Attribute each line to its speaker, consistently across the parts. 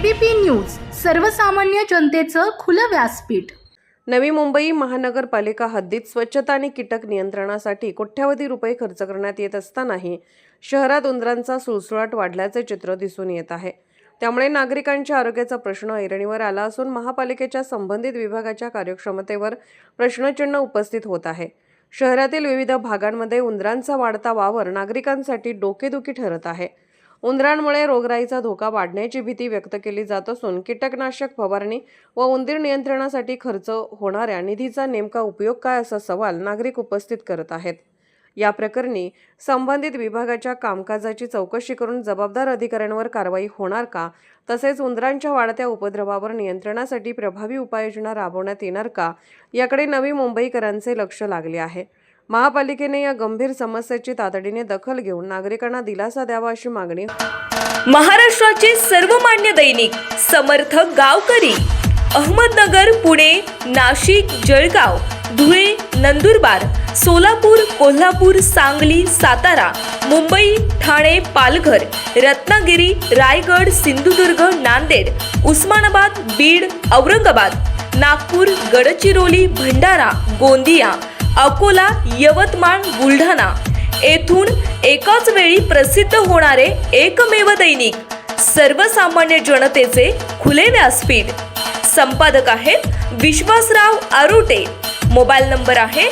Speaker 1: ABP news, सर्वसामान्य जनतेचं खुलं व्यासपीठ।
Speaker 2: नवी मुंबई महानगरपालिका हद्दीत स्वच्छता आणि कीटक नियंत्रणासाठी कोट्यवधी रुपये खर्च करण्यात येत असतानाही शहरात उंदरांचा सुळसुळाट वाढल्याचे चित्र दिसून येत आहे। त्यामुळे नागरिकांच्या आरोग्याचा प्रश्न ऐरणीवर आला असून महापालिकेच्या संबंधित विभागाच्या कार्यक्षमतेवर प्रश्नचिन्ह उपस्थित होत आहे। शहरातील विविध भागांमध्ये उंदरांचा वाढता वावर नागरिकांसाठी डोकेदुखी ठरत आहे। उंदरांमुळे रोगराईचा धोका वाढण्याची भीती व्यक्त केली जात असून कीटकनाशक फवारणी व उंदीर नियंत्रणासाठी खर्च होणाऱ्या निधीचा नेमका उपयोग काय असा सवाल नागरिक उपस्थित करत आहेत। या प्रकरणी संबंधित विभागाच्या कामकाजाची चौकशी करून जबाबदार अधिकाऱ्यांवर कारवाई होणार का, तसेच उंदरांच्या वाढत्या उपद्रवावर नियंत्रणासाठी प्रभावी उपाययोजना राबवण्यात येणार का, याकडे नवी मुंबईकरांचे लक्ष लागले आहे। महापालिकेने या गंभीर समस्येची तातडीने दखल घेऊन नागरिकांना दिलासा द्यावा अशी मागणी।
Speaker 3: महाराष्ट्राचे सर्वमान्य दैनिक समर्थ गावकरी अहमदनगर, पुणे, नाशिक, जळगाव, धुळे, नंदुरबार, सोलापूर, कोल्हापूर, सांगली, सातारा, मुंबई, ठाणे, पालघर, रत्नागिरी, रायगड, सिंधुदुर्ग, नांदेड, उस्मानाबाद, बीड, औरंगाबाद, नागपूर, गडचिरोली, भंडारा, गोंदिया, अकोला, यवतमाळ, बुलढाणा येथून एकाच वेळी प्रसिद्ध होणारे एकमेव दैनिक सर्वसामान्य जनतेचे खुले व्यासपीठ। संपादक आहेत विश्वासराव आरोटे। मोबाईल नंबर आहे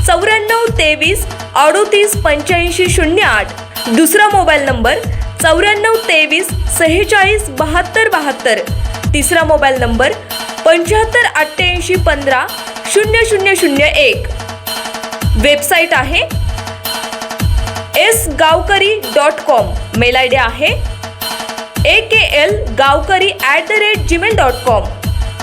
Speaker 3: 9423 38 85 08। दुसरा मोबाईल नंबर 9423 46 72 72। तिसरा मोबाईल नंबर 75 88 15 0001। वेबसाईट आहे sgavkari.com। मेल आयडी आहे akl gavkari@gmail.com।